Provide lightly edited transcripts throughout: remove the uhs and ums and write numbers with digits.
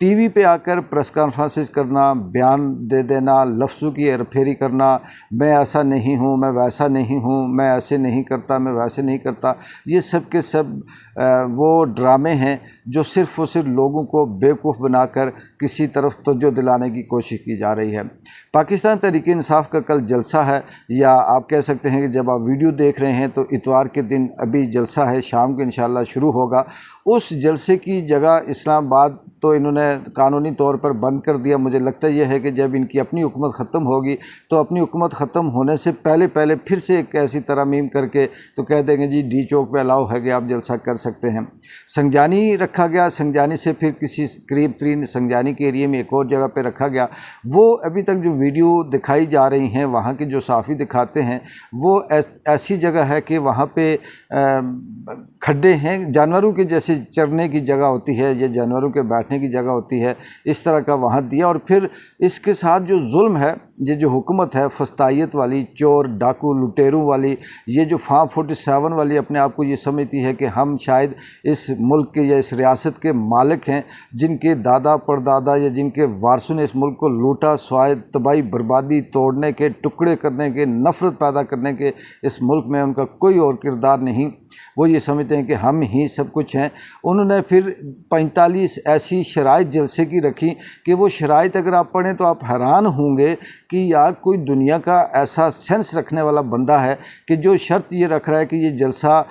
T V پہ آ کر press conferences کرنا، بیان دے دینا، لفظوں کی ہیر پھیری کرنا، میں ایسا نہیں ہوں، میں ویسا نہیں ہوں، میں ایسے نہیں کرتا، میں ویسے نہیں کرتا، یہ سب کے سب وہ ڈرامے ہیں جو صرف اور صرف لوگوں کو بیوقوف بنا کر کسی طرف توجہ دلانے کی کوشش کی جا رہی ہے۔ پاکستان تحریک انصاف کا کل جلسہ ہے، یا آپ کہہ سکتے ہیں کہ جب آپ ویڈیو دیکھ رہے ہیں تو اتوار کے دن ابھی جلسہ ہے، شام کو انشاءاللہ شروع ہوگا۔ اس جلسے کی جگہ اسلام آباد تو انہوں نے قانونی طور پر بند کر دیا۔ مجھے لگتا یہ ہے کہ جب ان کی اپنی حکومت ختم ہوگی تو اپنی حکومت ختم ہونے سے پہلے پھر سے ایک ایسی ترامیم کر کے تو کہہ دیں گے جی ڈی چوک پہ الاؤ ہے کہ آپ جلسہ کر سکتے ہیں۔ سنجانی رکھا گیا، سنجانی سے پھر کسی قریب ترین سنجانی کے ایریے میں ایک اور جگہ پہ رکھا گیا۔ وہ ابھی تک جو ویڈیو دکھائی جا رہی ہیں وہاں کے جو صحافی دکھاتے ہیں وہ ایسی جگہ ہے کہ وہاں پہ کھڈے ہیں، جانوروں کے جیسے چرنے کی جگہ ہوتی ہے یا جانوروں کے بیٹھنے کی جگہ ہوتی ہے، اس طرح کا وہاں دیا۔ اور پھر اس کے ساتھ جو ظلم ہے، یہ جو حکومت ہے فسطائیت والی، چور ڈاکو لٹیروں والی، یہ جو فارم 47 والی اپنے آپ کو یہ سمجھتی ہے کہ ہم شاید اس ملک کے یا اس ریاست کے مالک ہیں، جن کے دادا پردادا یا جن کے وارثوں نے اس ملک کو لوٹا، سوائے تباہی بربادی، توڑنے کے، ٹکڑے کرنے کے، نفرت پیدا کرنے کے، اس ملک میں ان کا کوئی اور کردار نہیں۔ وہ یہ سمجھتے ہیں کہ ہم ہی سب کچھ ہیں۔ انہوں نے پھر 45 ایسی شرائط جلسے کی رکھی کہ وہ شرائط اگر آپ پڑھیں تو آپ حیران ہوں گے کہ یار کوئی دنیا کا ایسا سینس رکھنے والا بندہ ہے کہ جو شرط یہ رکھ رہا ہے کہ یہ جلسہ،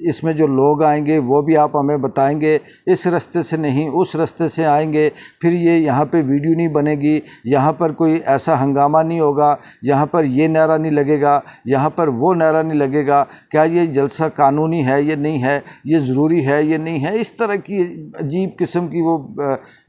اس میں جو لوگ آئیں گے وہ بھی آپ ہمیں بتائیں گے، اس رستے سے نہیں اس رستے سے آئیں گے، پھر یہ یہاں پہ ویڈیو نہیں بنے گی، یہاں پر کوئی ایسا ہنگامہ نہیں ہوگا، یہاں پر یہ نعرہ نہیں لگے گا، یہاں پر وہ نعرہ نہیں لگے گا، کیا یہ جلسہ قانونی ہے یہ نہیں ہے، یہ ضروری ہے یہ نہیں ہے۔ اس طرح کی عجیب قسم کی وہ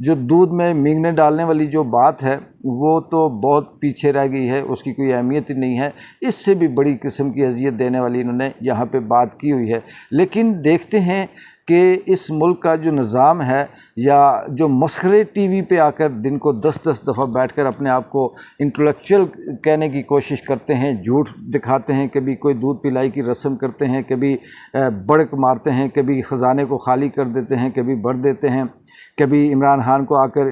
جو دودھ میں مینگنے ڈالنے والی جو بات ہے وہ تو بہت پیچھے رہ گئی ہے، اس کی کوئی اہمیت ہی نہیں ہے۔ اس سے بھی بڑی قسم کی اذیت دینے والی انہوں نے یہاں پہ بات کی ہوئی ہے۔ لیکن دیکھتے ہیں کہ اس ملک کا جو نظام ہے، یا جو مسخرے ٹی وی پہ آ کر دن کو 10 دفعہ بیٹھ کر اپنے آپ کو انٹلیکچوئل کہنے کی کوشش کرتے ہیں، جھوٹ دکھاتے ہیں، کبھی کوئی دودھ پلائی کی رسم کرتے ہیں، کبھی بڑک مارتے ہیں، کبھی خزانے کو خالی کر دیتے ہیں، کبھی بھر دیتے ہیں، کبھی عمران خان کو آ کر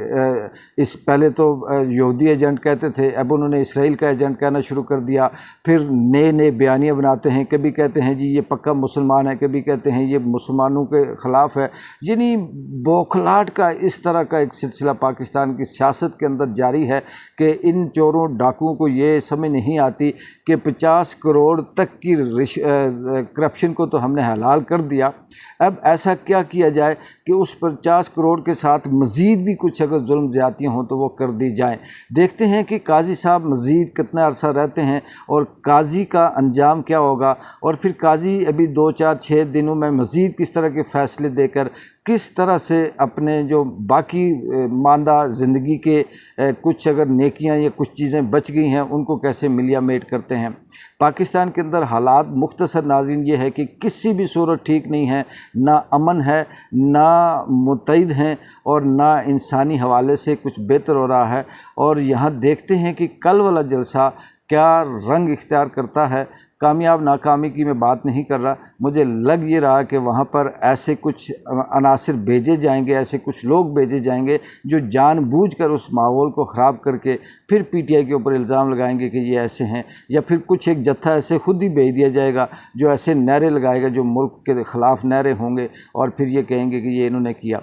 اس پہلے تو یہودی ایجنٹ کہتے تھے، اب انہوں نے اسرائیل کا ایجنٹ کہنا شروع کر دیا، پھر نئے بیانیاں بناتے ہیں، کبھی کہتے ہیں جی یہ پکا مسلمان ہے، کبھی کہتے ہیں یہ مسلمانوں کے خلاف ہے۔ یعنی بوکھلاہٹ کا اس طرح کا ایک سلسلہ پاکستان کی سیاست کے اندر جاری ہے کہ ان چوروں ڈاکوؤں کو یہ سمجھ نہیں آتی کہ 50 کروڑ تک کی کرپشن کو تو ہم نے حلال کر دیا، اب ایسا کیا کیا جائے کہ اس 50 کروڑ کے ساتھ مزید بھی کچھ اگر ظلم زیادتیاں ہوں تو وہ کر دی جائیں۔ دیکھتے ہیں کہ قاضی صاحب مزید کتنا عرصہ رہتے ہیں اور قاضی کا انجام کیا ہوگا، اور پھر قاضی ابھی 2 4 6 دنوں میں مزید کس طرح کے فیصلے دے کر کس طرح سے اپنے جو باقی ماندہ زندگی کے کچھ اگر نیکیاں یا کچھ چیزیں بچ گئی ہیں ان کو کیسے ملیا میٹ کرتے ہیں۔ پاکستان کے اندر حالات مختصر ناظرین یہ ہے کہ کسی بھی صورت ٹھیک نہیں ہے، نہ امن ہے، نہ متحد ہیں، اور نہ انسانی حوالے سے کچھ بہتر ہو رہا ہے۔ اور یہاں دیکھتے ہیں کہ کل والا جلسہ کیا رنگ اختیار کرتا ہے۔ کامیاب ناکامی کی میں بات نہیں کر رہا، مجھے لگ یہ رہا کہ وہاں پر ایسے کچھ عناصر بھیجے جائیں گے، ایسے کچھ لوگ بھیجے جائیں گے جو جان بوجھ کر اس ماحول کو خراب کر کے پھر پی ٹی آئی کے اوپر الزام لگائیں گے کہ یہ ایسے ہیں، یا پھر کچھ ایک جتھا ایسے خود ہی بھیج دیا جائے گا جو ایسے نعرے لگائے گا جو ملک کے خلاف نعرے ہوں گے، اور پھر یہ کہیں گے کہ یہ انہوں نے کیا۔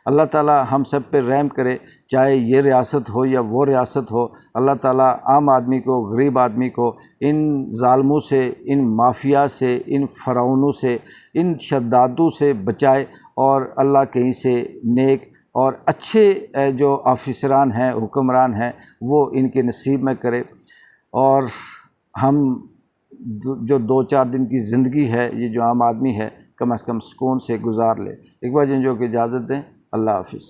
اللہ تعالیٰ ہم سب پہ رحم کرے، چاہے یہ ریاست ہو یا وہ ریاست ہو۔ اللہ تعالیٰ عام آدمی کو، غریب آدمی کو ان ظالموں سے، ان مافیا سے، ان فرعونوں سے، ان شدادوں سے بچائے، اور اللہ کہیں سے نیک اور اچھے جو آفیسران ہیں، حکمران ہیں، وہ ان کے نصیب میں کرے، اور ہم جو 2 4 دن کی زندگی ہے یہ جو عام آدمی ہے کم از کم سکون سے گزار لے۔ ایک بار جن جو کہ اجازت دیں، اللہ حافظ۔